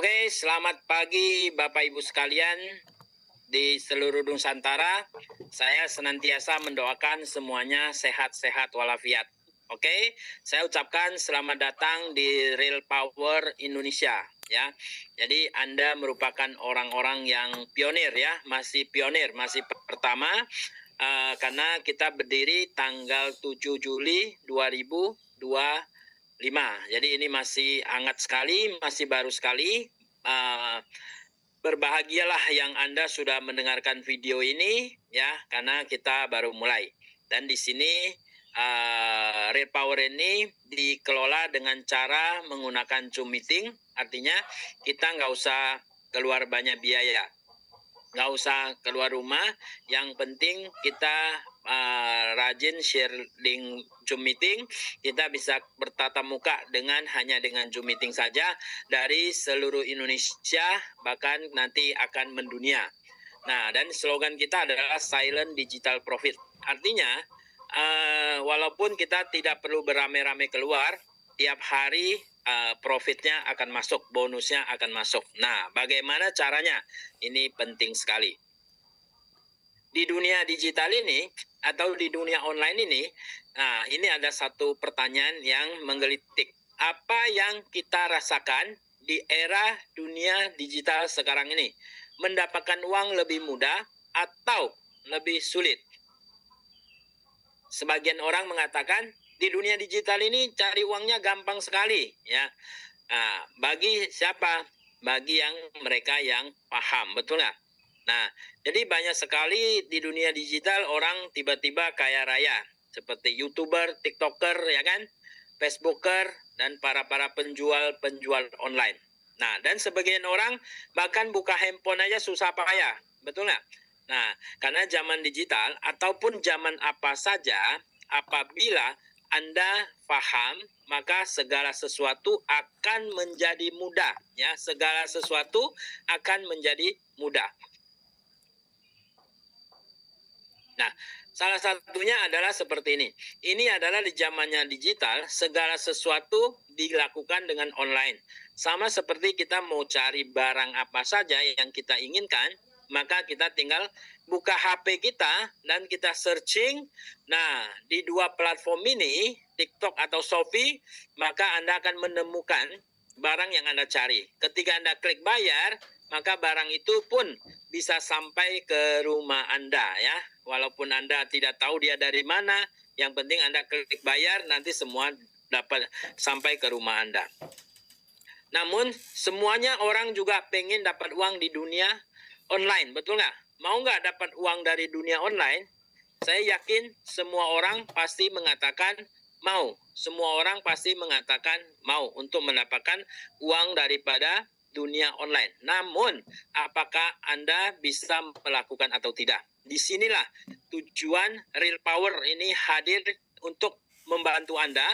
Oke, selamat pagi Bapak Ibu sekalian di seluruh Nusantara. Saya senantiasa mendoakan semuanya sehat-sehat walafiat. Oke, saya ucapkan selamat datang di Real Power Indonesia ya. Jadi Anda merupakan orang-orang yang pionir ya, masih pionir, masih pertama karena kita berdiri tanggal 7 Juli 2025. Jadi ini masih hangat sekali, masih baru sekali. Berbahagialah yang Anda sudah mendengarkan video ini ya, karena kita baru mulai. Dan di sini Real Power ini dikelola dengan cara menggunakan Zoom meeting, artinya kita nggak usah keluar banyak biaya, nggak usah keluar rumah. Yang penting kita rajin share link Zoom meeting. Kita bisa bertatap muka hanya dengan Zoom meeting saja dari seluruh Indonesia, bahkan nanti akan mendunia. Nah, dan slogan kita adalah Silent Digital Profit. Artinya walaupun kita tidak perlu beramai-ramai keluar, tiap hari profitnya akan masuk, bonusnya akan masuk. Nah, bagaimana caranya? Ini penting sekali. Di dunia digital ini atau di dunia online ini, nah ini ada satu pertanyaan yang menggelitik. Apa yang kita rasakan di era dunia digital sekarang ini? Mendapatkan uang lebih mudah atau lebih sulit? Sebagian orang mengatakan di dunia digital ini cari uangnya gampang sekali ya. Nah, bagi siapa? Bagi mereka yang paham, betul nggak? Nah, jadi banyak sekali di dunia digital orang tiba-tiba kaya raya, seperti YouTuber, TikToker, ya kan, Facebooker, dan para penjual online. Nah, dan sebagian orang bahkan buka handphone aja susah payah, betul nggak? Nah, karena zaman digital ataupun zaman apa saja, apabila Anda paham, maka segala sesuatu akan menjadi mudah. Ya, segala sesuatu akan menjadi mudah. Nah, salah satunya adalah seperti ini. Ini adalah di zamannya digital, segala sesuatu dilakukan dengan online. Sama seperti kita mau cari barang apa saja yang kita inginkan, maka kita tinggal buka HP kita dan kita searching. Nah, di dua platform ini, TikTok atau Shopee, maka Anda akan menemukan barang yang Anda cari. Ketika Anda klik bayar, maka barang itu pun bisa sampai ke rumah Anda ya. Walaupun Anda tidak tahu dia dari mana, yang penting Anda klik bayar, nanti semua dapat sampai ke rumah Anda. Namun semuanya orang juga pengen dapat uang di dunia online, betul nggak? Mau nggak dapat uang dari dunia online? Saya yakin semua orang pasti mengatakan mau. Semua orang pasti mengatakan mau untuk mendapatkan uang daripada dunia online. Namun, apakah Anda bisa melakukan atau tidak? Disinilah tujuan Real Power ini hadir untuk membantu Anda,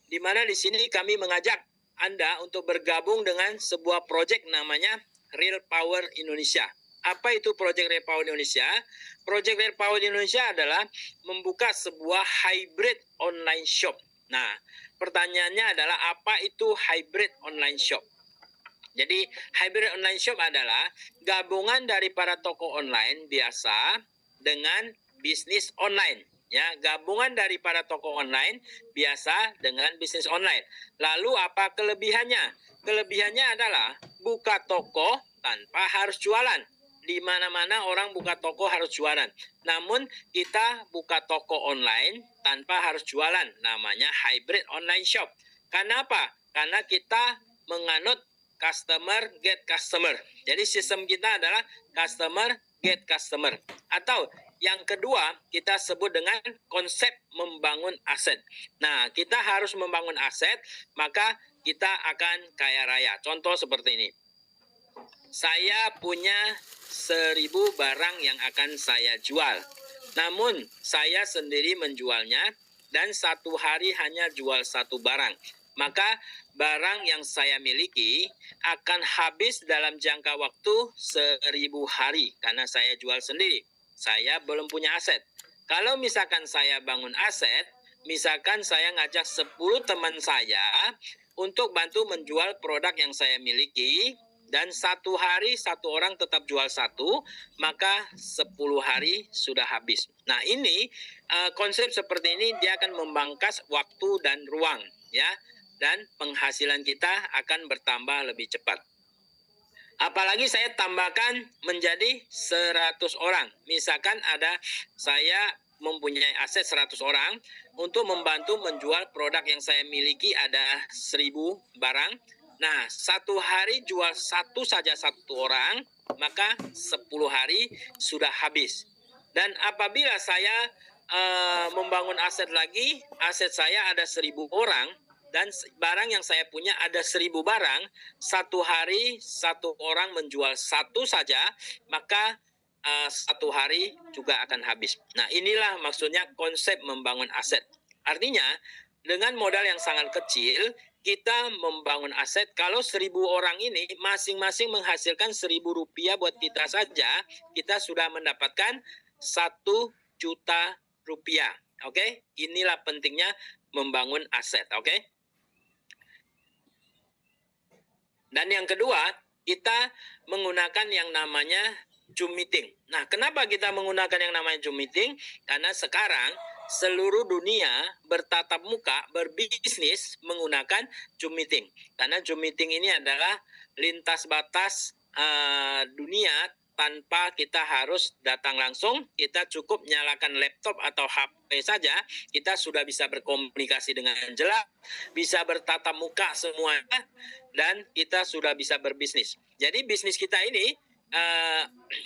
di mana di sini kami mengajak Anda untuk bergabung dengan sebuah proyek namanya Real Power Indonesia. Apa itu Project Real Power Indonesia? Project Real Power Indonesia adalah membuka sebuah hybrid online shop. Nah, pertanyaannya adalah apa itu hybrid online shop? Jadi, hybrid online shop adalah gabungan dari para toko online biasa dengan bisnis online. Ya, gabungan dari para toko online biasa dengan bisnis online. Lalu apa kelebihannya? Kelebihannya adalah buka toko tanpa harus jualan. Di mana-mana orang buka toko harus jualan. Namun kita buka toko online tanpa harus jualan. Namanya hybrid online shop. Karena apa? Karena kita menganut customer get customer. Jadi sistem kita adalah customer get customer. Atau yang kedua kita sebut dengan konsep membangun aset. Nah, kita harus membangun aset, maka kita akan kaya raya. Contoh seperti ini. Saya punya 1000 barang yang akan saya jual. Namun saya sendiri menjualnya dan satu hari hanya jual satu barang. Maka barang yang saya miliki akan habis dalam jangka waktu 1000 hari karena saya jual sendiri. Saya belum punya aset. Kalau misalkan saya bangun aset, misalkan saya ngajak 10 teman saya untuk bantu menjual produk yang saya miliki dan 1 hari 1 orang tetap jual 1, maka 10 hari sudah habis. Nah, ini konsep seperti ini dia akan memangkas waktu dan ruang, ya, dan penghasilan kita akan bertambah lebih cepat. Apalagi saya tambahkan menjadi 100 orang. Misalkan saya mempunyai aset 100 orang untuk membantu menjual produk yang saya miliki ada 1000 barang. Nah, 1 hari jual 1 saja 1 orang, maka 10 hari sudah habis. Dan apabila saya membangun aset lagi, aset saya ada 1000 orang, dan barang yang saya punya ada 1000 barang, 1 hari 1 orang menjual 1 saja, maka 1 hari juga akan habis. Nah, inilah maksudnya konsep membangun aset. Artinya, dengan modal yang sangat kecil, kita membangun aset. Kalau 1000 orang ini masing-masing menghasilkan 1000 rupiah buat kita saja, kita sudah mendapatkan 1 juta rupiah. Oke, inilah pentingnya membangun aset. Oke. Dan yang kedua, kita menggunakan yang namanya Zoom meeting. Nah, kenapa kita menggunakan yang namanya Zoom meeting? Karena sekarang seluruh dunia bertatap muka, berbisnis menggunakan Zoom meeting. Karena Zoom meeting ini adalah lintas batas dunia tanpa kita harus datang langsung. Kita cukup nyalakan laptop atau HP saja, kita sudah bisa berkomunikasi dengan jelas, bisa bertatap muka semuanya, dan kita sudah bisa berbisnis. Jadi bisnis kita ini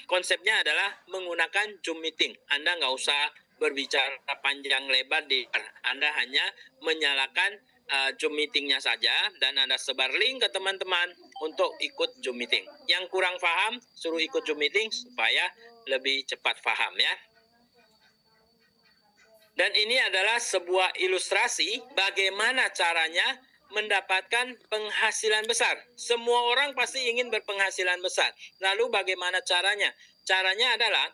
konsepnya adalah menggunakan Zoom meeting. Anda nggak usah berbicara panjang lebar, Anda hanya menyalakan Zoom meetingnya saja, dan Anda sebar link ke teman-teman untuk ikut Zoom meeting. Yang kurang paham, suruh ikut Zoom meeting supaya lebih cepat paham, ya. Dan ini adalah sebuah ilustrasi bagaimana caranya mendapatkan penghasilan besar. Semua orang pasti ingin berpenghasilan besar. Lalu bagaimana caranya? Caranya adalah,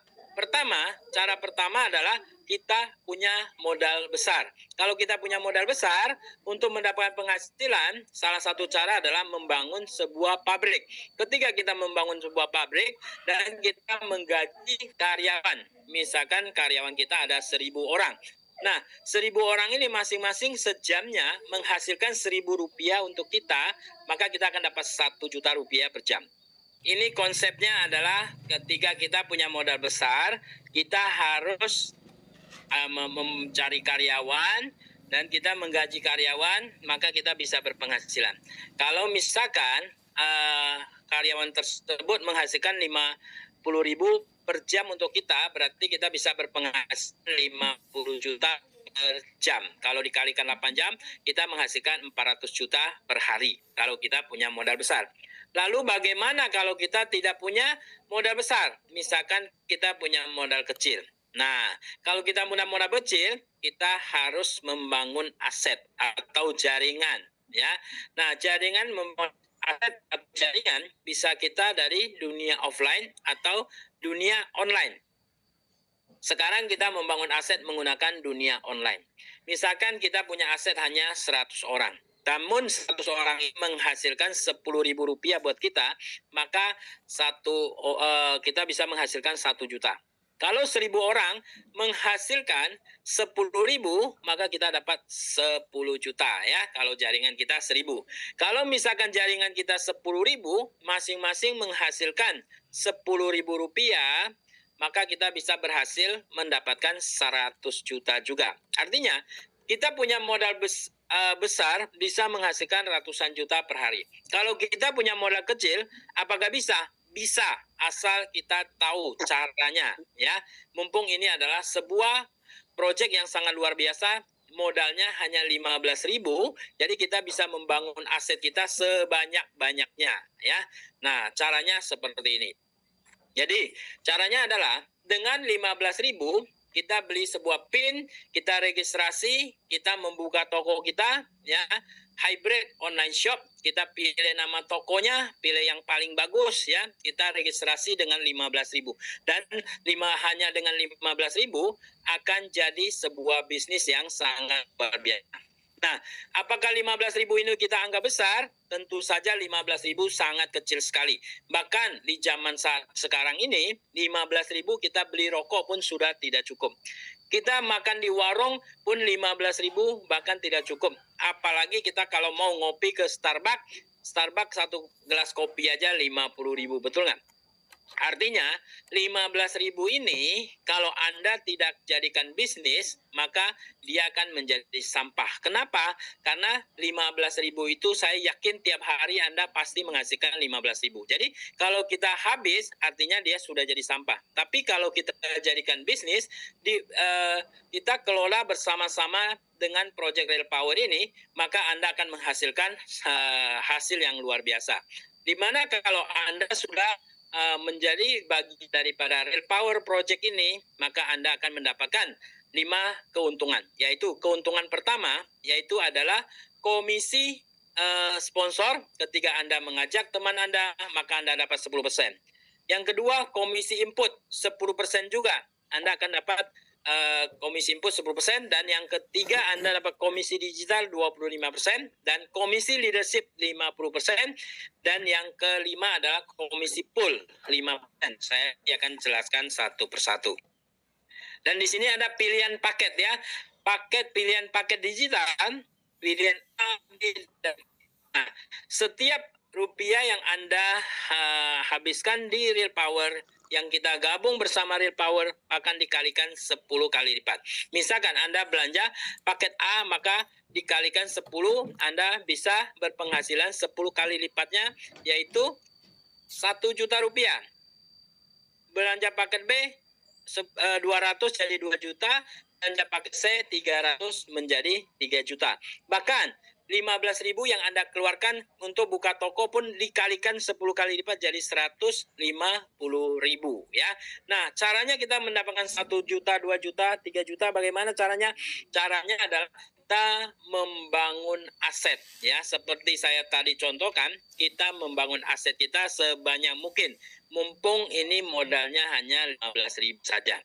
cara pertama adalah kita punya modal besar. Kalau kita punya modal besar, untuk mendapatkan penghasilan, salah satu cara adalah membangun sebuah pabrik. Ketika kita membangun sebuah pabrik dan kita menggaji karyawan, misalkan karyawan kita ada 1000 orang. Nah, 1000 orang ini masing-masing sejamnya menghasilkan 1000 rupiah untuk kita, maka kita akan dapat 1 juta rupiah per jam. Ini konsepnya adalah ketika kita punya modal besar, kita harus mencari karyawan dan kita menggaji karyawan, maka kita bisa berpenghasilan. Kalau misalkan karyawan tersebut menghasilkan 50.000 per jam untuk kita, berarti kita bisa berpenghasilan 50 juta per jam. Kalau dikalikan 8 jam, kita menghasilkan 400 juta per hari kalau kita punya modal besar. Lalu bagaimana kalau kita tidak punya modal besar? Misalkan kita punya modal kecil. Nah, kalau kita punya modal kecil, kita harus membangun aset atau jaringan, ya. Nah, aset atau jaringan bisa kita dari dunia offline atau dunia online. Sekarang kita membangun aset menggunakan dunia online. Misalkan kita punya aset hanya 100 orang. Namun 100 orang ini menghasilkan 10.000 rupiah buat kita, maka kita bisa menghasilkan 1 juta. Kalau 1000 orang menghasilkan 10.000, maka kita dapat 10 juta, ya. Kalau jaringan kita 1000. Kalau misalkan jaringan kita 10.000, masing-masing menghasilkan 10.000 rupiah, maka kita bisa berhasil mendapatkan 100 juta juga. Artinya, kita punya modal besar bisa menghasilkan ratusan juta per hari. Kalau kita punya modal kecil, apakah bisa? Bisa, asal kita tahu caranya, ya. Mumpung ini adalah sebuah proyek yang sangat luar biasa, modalnya hanya 15.000, jadi kita bisa membangun aset kita sebanyak-banyaknya, ya. Nah, caranya seperti ini. Jadi, caranya adalah dengan 15.000 kita beli sebuah PIN, kita registrasi, kita membuka toko kita, ya, hybrid online shop, kita pilih nama tokonya, pilih yang paling bagus, ya, kita registrasi dengan 15.000. Dan hanya dengan 15.000 akan jadi sebuah bisnis yang sangat luar biasa. Nah, apakah 15.000 ini kita anggap besar? Tentu saja 15.000 sangat kecil sekali. Bahkan di zaman sekarang ini, 15.000 kita beli rokok pun sudah tidak cukup. Kita makan di warung pun 15.000 bahkan tidak cukup. Apalagi kita kalau mau ngopi ke Starbucks satu gelas kopi aja 50.000, betul nggak? Artinya 15.000 ini kalau Anda tidak jadikan bisnis, maka dia akan menjadi sampah. Kenapa? Karena 15.000 itu saya yakin tiap hari Anda pasti menghasilkan 15.000. Jadi kalau kita habis, artinya dia sudah jadi sampah. Tapi kalau kita jadikan bisnis, kita kelola bersama-sama dengan Project Real Power ini, maka Anda akan menghasilkan hasil yang luar biasa. Dimana kalau Anda sudah menjadi bagian daripada Real Power Project ini, maka Anda akan mendapatkan 5 keuntungan. Yaitu keuntungan pertama, yaitu adalah komisi sponsor. Ketika Anda mengajak teman Anda, maka Anda dapat 10%. Yang kedua, komisi input 10% juga. Anda akan dapat komisi input 10%, dan yang ketiga Anda dapat komisi digital 25% dan komisi leadership 50%, dan yang kelima adalah komisi pool 5%. Saya akan jelaskan satu persatu. Dan di sini ada pilihan paket ya. Pilihan paket digital, pilihan A, B, dan nah, setiap rupiah yang Anda habiskan di Real Power, yang kita gabung bersama Real Power, akan dikalikan 10 kali lipat. Misalkan Anda belanja paket A, maka dikalikan 10, Anda bisa berpenghasilan 10 kali lipatnya, yaitu 1 juta rupiah. Belanja paket B 200 jadi 2 juta, belanja paket C 300 menjadi 3 juta. Bahkan 15.000 yang Anda keluarkan untuk buka toko pun dikalikan 10 kali lipat jadi 150.000 ya. Nah, caranya kita mendapatkan 1 juta, 2 juta, 3 juta. Bagaimana caranya? Caranya adalah kita membangun aset ya. Seperti saya tadi contohkan, kita membangun aset kita sebanyak mungkin. Mumpung ini modalnya hanya 15.000 saja.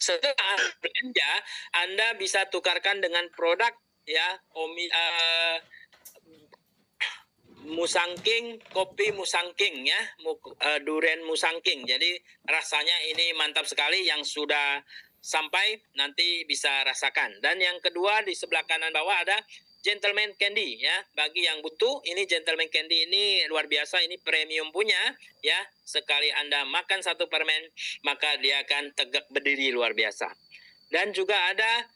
Setelah belanja, Anda bisa tukarkan dengan produk ya, Musangking, kopi Musangking ya, durian Musangking. Jadi rasanya ini mantap sekali. Yang sudah sampai nanti bisa rasakan. Dan yang kedua di sebelah kanan bawah ada Gentleman Candy ya. Bagi yang butuh, ini Gentleman Candy ini luar biasa, ini premium punya ya. Sekali Anda makan satu permen, maka dia akan tegak berdiri luar biasa. Dan juga ada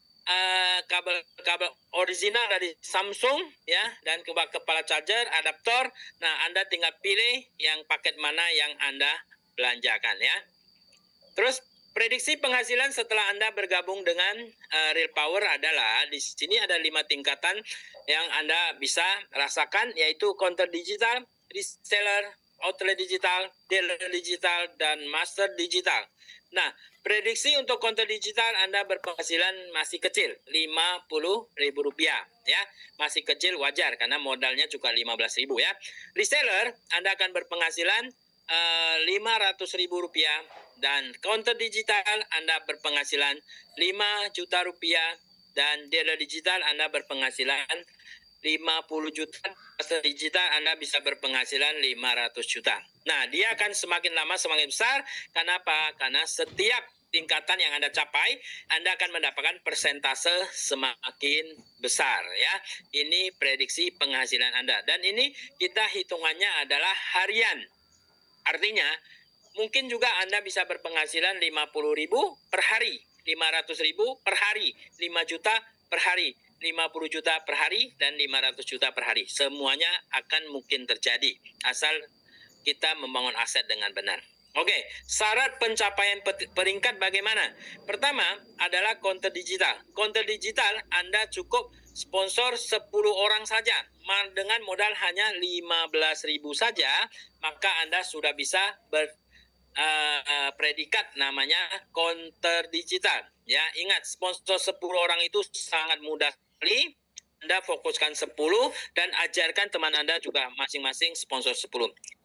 kabel original dari Samsung ya, dan kepala charger, adaptor. Nah, Anda tinggal pilih yang paket mana yang Anda belanjakan ya. Terus prediksi penghasilan setelah Anda bergabung dengan Real Power adalah di sini ada 5 tingkatan yang Anda bisa rasakan, yaitu counter digital, reseller, outlet digital, dealer digital, dan master digital. Nah, prediksi untuk counter digital Anda berpenghasilan masih kecil, Rp50.000 ya. Masih kecil, wajar karena modalnya juga 15.000 ya. Reseller Anda akan berpenghasilan Rp500.000, dan counter digital Anda berpenghasilan 5 juta rupiah, dan dealer digital Anda berpenghasilan 50 juta, master digital Anda bisa berpenghasilan 500 juta. Nah, dia akan semakin lama semakin besar. Kenapa? Karena setiap tingkatan yang Anda capai, Anda akan mendapatkan persentase semakin besar ya. Ini prediksi penghasilan Anda. Dan ini kita hitungannya adalah harian. Artinya, mungkin juga Anda bisa berpenghasilan 50.000 per hari, 500.000 per hari, 5 juta per hari, 50 juta per hari, dan 500 juta per hari. Semuanya akan mungkin terjadi asal kita membangun aset dengan benar. Oke, syarat pencapaian peringkat bagaimana? Pertama adalah counter digital. Counter digital Anda cukup sponsor 10 orang saja. Dengan modal hanya 15.000 saja, maka Anda sudah bisa predikat namanya counter digital. Ya, ingat, sponsor 10 orang itu sangat mudah sekali. Anda fokuskan 10 dan ajarkan teman Anda juga masing-masing sponsor 10.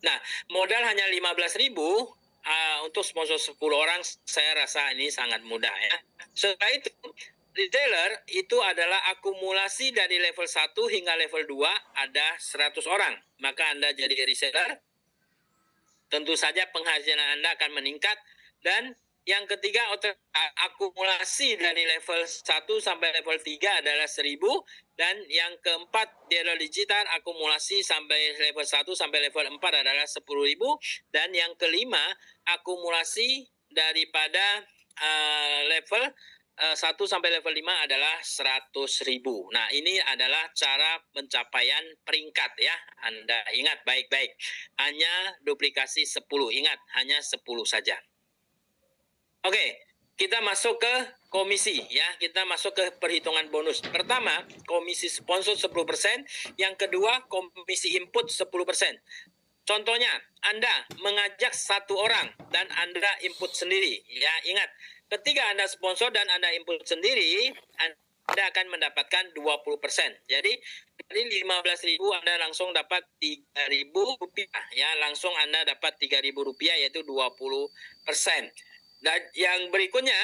Nah, modal hanya 15.000 untuk sponsor 10 orang, saya rasa ini sangat mudah ya. Setelah itu retailer itu adalah akumulasi dari level 1 hingga level 2 ada 100 orang. Maka Anda jadi reseller, tentu saja penghasilan Anda akan meningkat. Dan yang ketiga, akumulasi dari level 1 sampai level 3 adalah 1000. Dan yang keempat, dealer digital akumulasi sampai level 1 sampai level 4 adalah 10.000. Dan yang kelima, akumulasi daripada level 1 sampai level 5 adalah 100.000. Nah, ini adalah cara pencapaian peringkat ya. Anda ingat baik-baik. Hanya duplikasi 10. Ingat, hanya 10 saja. Oke, kita masuk ke komisi ya. Kita masuk ke perhitungan bonus. Pertama, komisi sponsor 10%, yang kedua komisi input 10%. Contohnya, Anda mengajak satu orang dan Anda input sendiri. Ya, ingat, ketika Anda sponsor dan Anda input sendiri, Anda akan mendapatkan 20%. Jadi, dari 15.000 Anda langsung dapat 3.000 rupiah. Ya, langsung Anda dapat 3.000 rupiah, yaitu 20%. Dan yang berikutnya,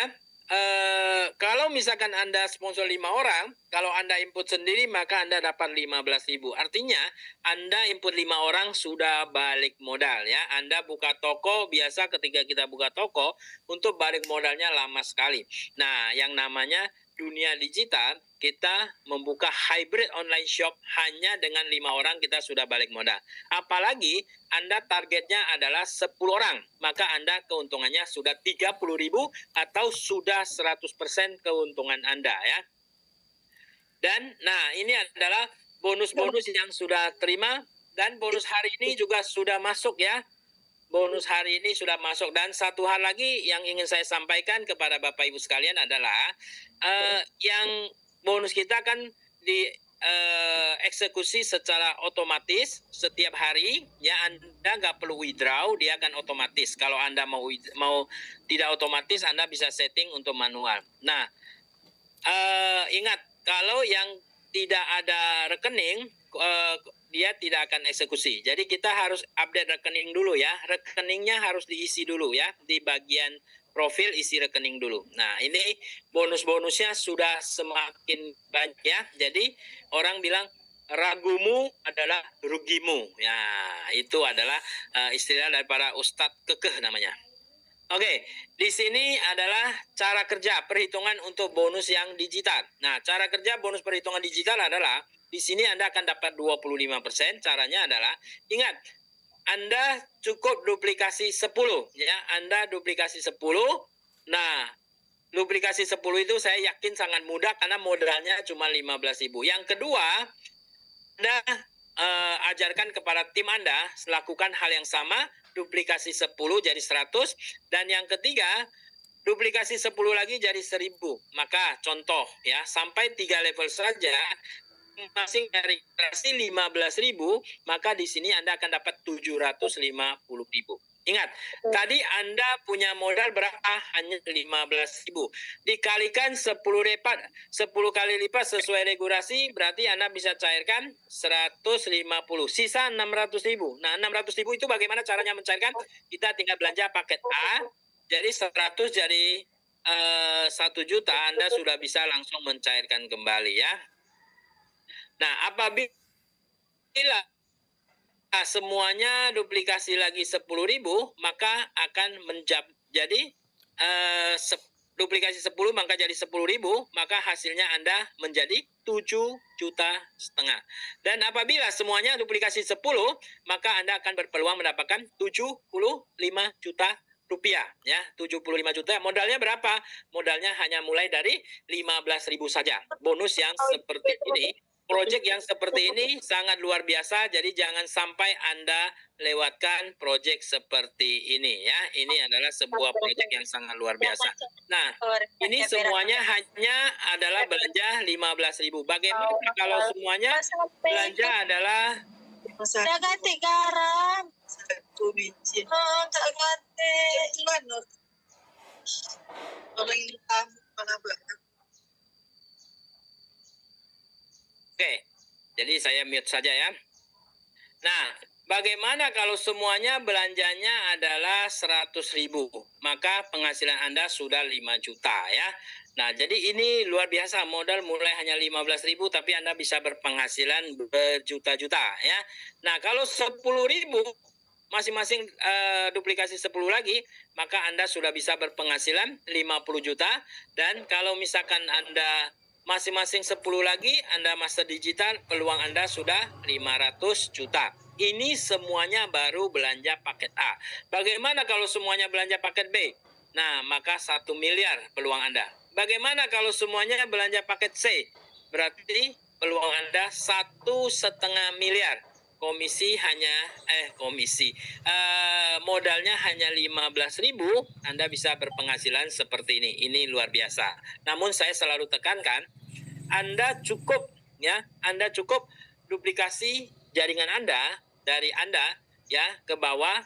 kalau misalkan Anda sponsor 5 orang, kalau Anda input sendiri maka Anda dapat 15.000. Artinya Anda input 5 orang sudah balik modal ya. Anda buka toko, biasa ketika kita buka toko untuk balik modalnya lama sekali. Nah, yang namanya dunia digital, kita membuka hybrid online shop hanya dengan 5 orang kita sudah balik modal. Apalagi Anda targetnya adalah 10 orang, maka Anda keuntungannya sudah 30.000 atau sudah 100% keuntungan Anda ya. Dan nah, ini adalah bonus-bonus yang sudah terima, dan bonus hari ini juga sudah masuk ya. Bonus hari ini sudah masuk. Dan satu hal lagi yang ingin saya sampaikan kepada Bapak Ibu sekalian adalah yang bonus kita kan di eksekusi secara otomatis setiap hari ya. Anda nggak perlu withdraw, dia akan otomatis. Kalau Anda mau tidak otomatis, Anda bisa setting untuk manual. Nah, ingat, kalau yang tidak ada rekening, dia tidak akan eksekusi. Jadi kita harus update rekening dulu ya. Rekeningnya harus diisi dulu ya. Di bagian profil isi rekening dulu. Nah, ini bonus-bonusnya sudah semakin banyak ya. Jadi orang bilang ragumu adalah rugimu. Ya, itu adalah istilah daripada Ustadz Kekeh namanya. Oke, di sini adalah cara kerja perhitungan untuk bonus yang digital. Nah, cara kerja bonus perhitungan digital adalah di sini Anda akan dapat 25%. Caranya adalah, ingat, Anda cukup duplikasi 10 ya. Anda duplikasi 10. Nah, duplikasi 10 itu saya yakin sangat mudah karena modalnya cuma 15.000. Yang kedua, Anda ajarkan kepada tim Anda lakukan hal yang sama, duplikasi 10 jadi 100. Dan yang ketiga, duplikasi 10 lagi jadi 1000. Maka contoh ya, sampai 3 level saja masing dari 15.000, maka di sini Anda akan dapat 750.000. Ingat, tadi Anda punya modal berapa? Hanya 15.000. Dikalikan 10 kali lipat sesuai regulasi, berarti Anda bisa cairkan 150. Sisa 600.000. Nah, 600.000 itu bagaimana caranya mencairkan? Kita tinggal belanja paket A, jadi 100 jadi 1 juta, Anda sudah bisa langsung mencairkan kembali ya. Nah, apabila semuanya duplikasi lagi 10.000, maka akan jadi duplikasi 10 maka jadi 10.000, maka hasilnya Anda menjadi 7,5 juta. Dan apabila semuanya duplikasi 10, maka Anda akan berpeluang mendapatkan 75 juta rupiah ya. 75 juta. Modalnya berapa? Modalnya hanya mulai dari 15.000 saja. Bonus yang seperti ini, proyek yang seperti ini sangat luar biasa, jadi jangan sampai Anda lewatkan proyek seperti ini ya. Ini adalah sebuah proyek yang sangat luar biasa. Nah, ini semuanya hanya adalah belanja 15.000. Bagaimana kalau semuanya belanja adalah ganti garam. Satu biji. Oh, tak ganti. Gimana? Kalau ini mana belakang? Oke, jadi saya mute saja ya. Nah, Bagaimana kalau semuanya belanjanya adalah 100.000? Maka penghasilan Anda sudah 5 juta ya. Nah, jadi ini luar biasa, modal mulai hanya 15.000 tapi Anda bisa berpenghasilan berjuta-juta ya. Nah, kalau 10.000 masing-masing duplikasi 10 lagi, maka Anda sudah bisa berpenghasilan 50 juta. Dan kalau misalkan Anda masing-masing 10 lagi, Anda master digital, peluang Anda sudah 500 juta. Ini semuanya baru belanja paket A. Bagaimana kalau semuanya belanja paket B? Nah, maka 1 miliar peluang Anda. Bagaimana kalau semuanya belanja paket C? Berarti peluang Anda 1,5 miliar. Modalnya hanya 15.000, Anda bisa berpenghasilan seperti ini. Ini luar biasa. Namun saya selalu tekankan, Anda cukup duplikasi jaringan Anda dari Anda ya ke bawah,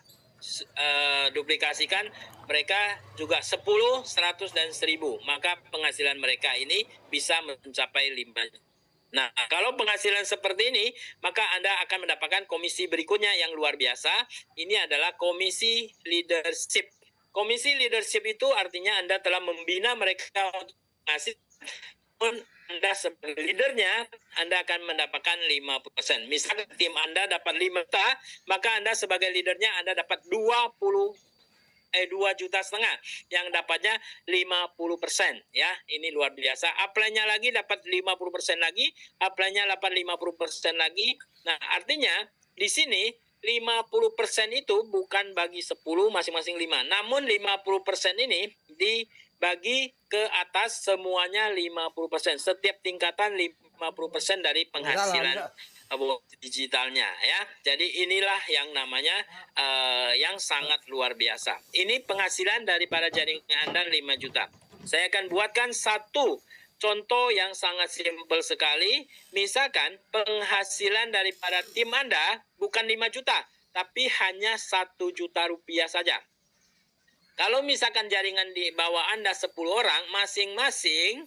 duplikasikan mereka juga 10, 100 dan 1000. Maka penghasilan mereka ini bisa mencapai 5. Nah, kalau penghasilan seperti ini, maka Anda akan mendapatkan komisi berikutnya yang luar biasa. Ini adalah komisi leadership. Komisi leadership itu artinya Anda telah membina mereka untuk ngasih. Anda sebagai leadernya, Anda akan mendapatkan 5%. Misalnya tim Anda dapat 5 juta, maka Anda sebagai leadernya Anda dapat 2,5 juta, yang dapatnya 50% ya. Ini luar biasa. Apply-nya lagi dapat 50% lagi, apply-nya dapat 50% lagi. Nah, artinya di sini 50% itu bukan bagi 10 masing-masing 5. Namun 50% ini dibagi ke atas semuanya 50%. Setiap tingkatan 50% dari penghasilan digitalnya ya. Jadi inilah yang namanya yang sangat luar biasa. Ini penghasilan daripada jaringan Anda 5 juta. Saya akan buatkan satu contoh yang sangat simpel sekali. Misalkan penghasilan daripada tim Anda bukan 5 juta, tapi hanya 1 juta rupiah saja. Kalau misalkan jaringan di bawah Anda 10 orang, masing-masing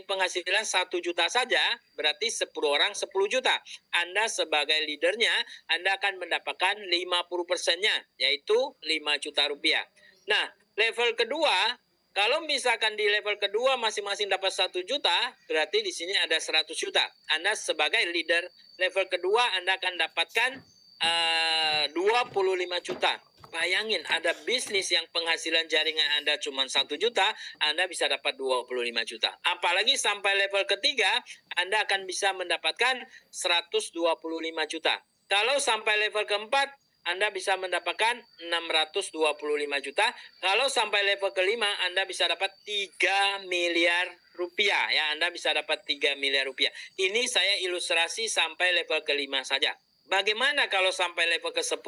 penghasilan 1 juta saja, berarti 10 orang 10 juta. Anda sebagai leadernya, Anda akan mendapatkan 50%-nya, yaitu 5 juta rupiah. Nah, level kedua, kalau misalkan di level kedua masing-masing dapat 1 juta, berarti di sini ada 100 juta. Anda sebagai leader level kedua, Anda akan dapatkan 25 juta. Bayangin, ada bisnis yang penghasilan jaringan Anda cuma 1 juta, Anda bisa dapat 25 juta. Apalagi sampai level ketiga, Anda akan bisa mendapatkan 125 juta. Kalau sampai level keempat, Anda bisa mendapatkan 625 juta. Kalau sampai level kelima, Anda bisa dapat 3 miliar rupiah. Ya, Anda bisa dapat 3 miliar rupiah. Ini saya ilustrasi sampai level kelima saja. Bagaimana kalau sampai level ke-10?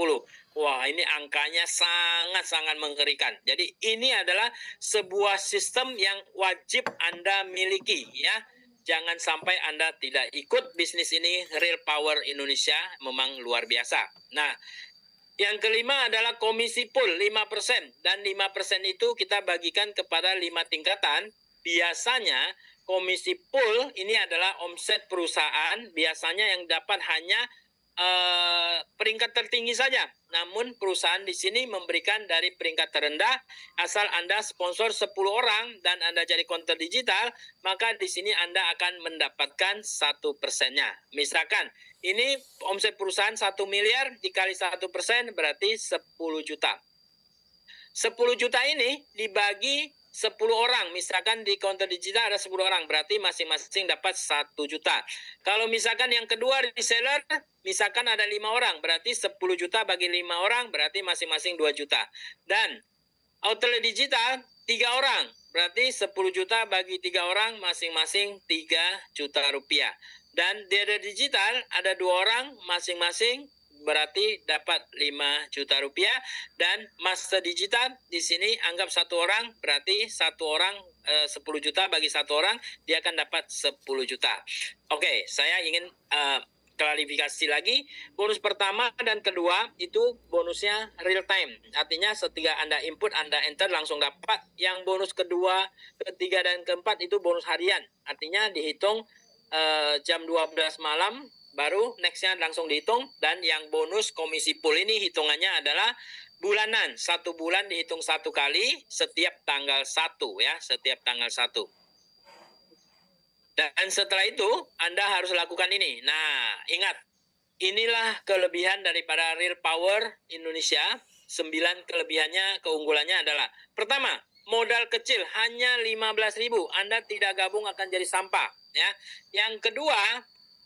Wah, ini angkanya sangat-sangat mengerikan. Jadi ini adalah sebuah sistem yang wajib Anda miliki ya. Jangan sampai Anda tidak ikut bisnis ini. Real Power Indonesia memang luar biasa. Nah, yang kelima adalah komisi pool 5%. Dan 5% itu kita bagikan kepada 5 tingkatan. Biasanya komisi pool ini adalah omset perusahaan. Biasanya yang dapat hanya peringkat tertinggi saja. Namun perusahaan di sini memberikan dari peringkat terendah. Asal Anda sponsor 10 orang dan Anda jadi konten digital, maka di sini Anda akan mendapatkan 1%-nya. Misalkan ini omset perusahaan 1 miliar dikali 1% berarti 10 juta. 10 juta ini dibagi 10 orang, misalkan di konten digital ada 10 orang, berarti masing-masing dapat 1 juta. Kalau misalkan yang kedua reseller, misalkan ada 5 orang, berarti 10 juta bagi 5 orang, berarti masing-masing 2 juta. Dan outlet digital 3 orang, berarti 10 juta bagi 3 orang, masing-masing 3 juta rupiah. Dan dealer digital ada 2 orang, masing-masing berarti dapat 5 juta rupiah. Dan master digital di sini anggap 1 orang, berarti 1 orang 10 juta bagi 1 orang, dia akan dapat 10 juta. Oke, saya ingin klarifikasi lagi. Bonus pertama dan kedua itu bonusnya real time. Artinya setelah Anda input, Anda enter langsung dapat. Yang bonus kedua, ketiga dan keempat itu bonus harian. Artinya dihitung jam 12 malam baru nextnya langsung dihitung. Dan yang bonus komisi pool ini hitungannya adalah bulanan. 1 bulan dihitung 1 kali setiap tanggal 1 ya, setiap tanggal 1. Dan setelah itu Anda harus lakukan ini. Nah, ingat, inilah kelebihan daripada Real Power Indonesia. 9 kelebihannya, keunggulannya adalah pertama, modal kecil hanya 15.000. Anda tidak gabung akan jadi sampah ya. Yang kedua,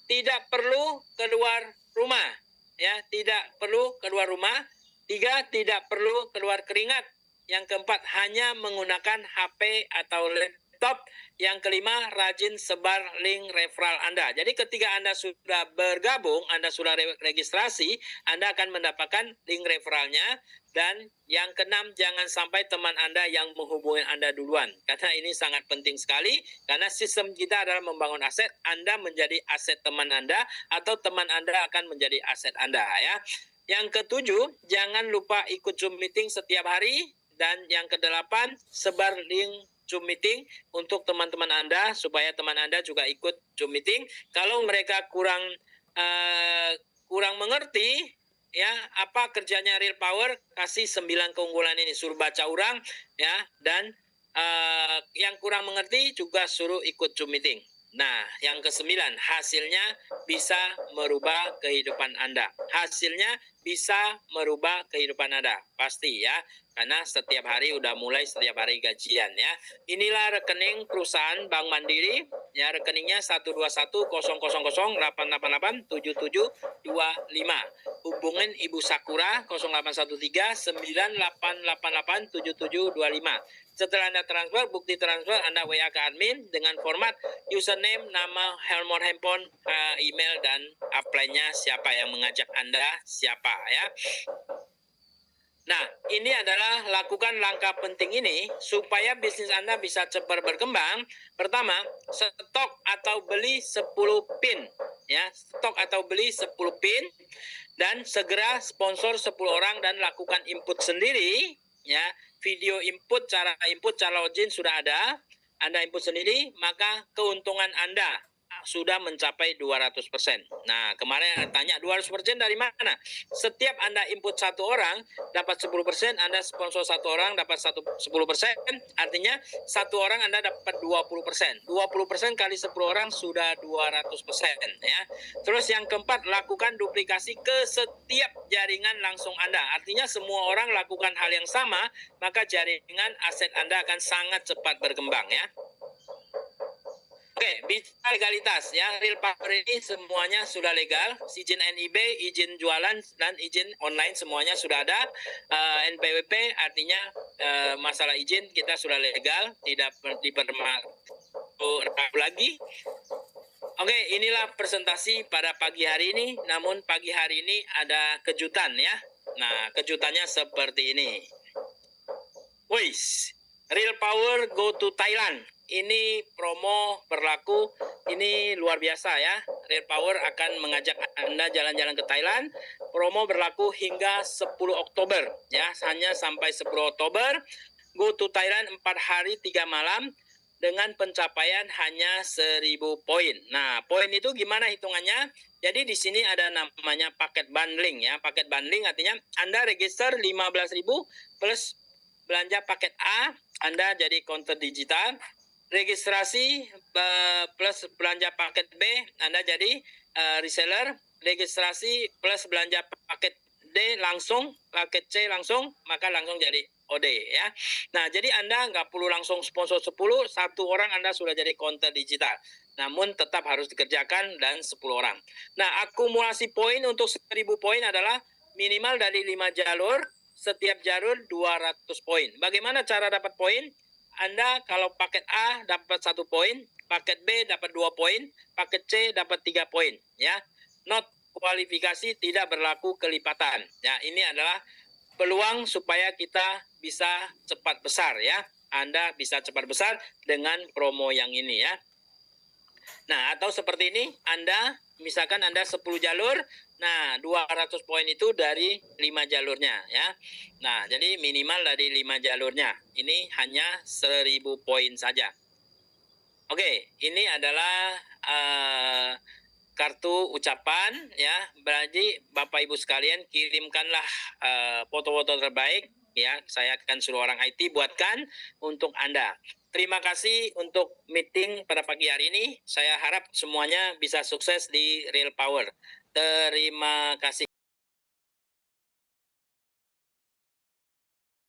tidak perlu keluar rumah ya, tidak perlu keluar rumah. 3, tidak perlu keluar keringat. Yang keempat, hanya menggunakan HP atau laptop. Yang kelima, rajin sebar link referral Anda. Jadi ketika Anda sudah bergabung, Anda sudah registrasi, Anda akan mendapatkan link referralnya. Dan yang keenam, jangan sampai teman Anda yang menghubungi Anda duluan. Karena ini sangat penting sekali, karena sistem kita adalah membangun aset. Anda menjadi aset teman Anda, atau teman Anda akan menjadi aset Anda ya. Yang ketujuh, jangan lupa ikut Zoom meeting setiap hari. Dan yang kedelapan, sebar link Zoom meeting untuk teman-teman Anda supaya teman Anda juga ikut Zoom meeting. Kalau mereka kurang mengerti ya apa kerjanya Real Power, kasih 9 keunggulan ini, suruh baca ulang ya, dan yang kurang mengerti juga suruh ikut Zoom meeting. Nah, yang ke-9, hasilnya bisa merubah kehidupan Anda. Hasilnya bisa merubah kehidupan Anda, pasti ya. Karena setiap hari udah mulai setiap hari gajian ya. Inilah rekening perusahaan Bank Mandiri ya, rekeningnya 1210008887725. Hubungin Ibu Sakura 081398887725. Setelah Anda transfer, bukti transfer Anda WA ke admin dengan format username, nama, nomor handphone, email, dan apply-nya siapa yang mengajak Anda, siapa ya. Nah, ini adalah lakukan langkah penting ini supaya bisnis Anda bisa cepat berkembang. Pertama, stok atau beli 10 pin ya, stok atau beli 10 pin, dan segera sponsor 10 orang dan lakukan input sendiri ya. Video input, cara login sudah ada. Anda input sendiri, maka keuntungan Anda sudah mencapai 200%. Nah, kemarin tanya 200% dari mana? Setiap Anda input 1 orang dapat 10%, Anda sponsor 1 orang dapat 10%, artinya 1 orang Anda dapat 20%. 20% kali 10 orang sudah 200% ya. Terus yang keempat, lakukan duplikasi ke setiap jaringan langsung Anda. Artinya semua orang lakukan hal yang sama, maka jaringan aset Anda akan sangat cepat berkembang ya. Oke, bicara legalitas ya, Real Power ini semuanya sudah legal. Izin NIB, izin jualan, dan izin online semuanya sudah ada. NPWP artinya masalah izin kita sudah legal, tidak dipermasalahkan lagi. Oke, inilah presentasi pada pagi hari ini. Namun pagi hari ini ada kejutan ya. Nah, kejutannya seperti ini. Wis, Real Power go to Thailand. Ini promo berlaku, ini luar biasa ya. Real Power akan mengajak Anda jalan-jalan ke Thailand. Promo berlaku hingga 10 Oktober ya, hanya sampai 10 Oktober. Go to Thailand 4 hari 3 malam dengan pencapaian hanya 1.000 poin. Nah, poin itu gimana hitungannya? Jadi di sini ada namanya paket bundling ya. Paket bundling artinya Anda register 15.000 plus belanja paket A, Anda jadi counter digital. Registrasi plus belanja paket B, Anda jadi reseller. Registrasi plus belanja paket D langsung, paket C langsung, maka langsung jadi OD ya. Nah, jadi Anda nggak perlu langsung sponsor 10, 1 orang Anda sudah jadi counter digital. Namun tetap harus dikerjakan dan 10 orang. Nah, akumulasi poin untuk 1.000 poin adalah minimal dari 5 jalur, setiap jalur 200 poin. Bagaimana cara dapat poin? Anda kalau paket A dapat 1 poin, paket B dapat 2 poin, paket C dapat 3 poin ya. Not kualifikasi, tidak berlaku kelipatan. Ya, ini adalah peluang supaya kita bisa cepat besar ya. Anda bisa cepat besar dengan promo yang ini ya. Nah, atau seperti ini, Anda misalkan Anda 10 jalur, nah 200 poin itu dari 5 jalurnya ya. Nah, jadi minimal dari 5 jalurnya. Ini hanya 1.000 poin saja. Oke, ini adalah kartu ucapan ya. Berarti Bapak Ibu sekalian kirimkanlah foto-foto terbaik ya. Saya akan suruh orang IT buatkan untuk Anda. Terima kasih untuk meeting pada pagi hari ini. Saya harap semuanya bisa sukses di Real Power. Terima kasih.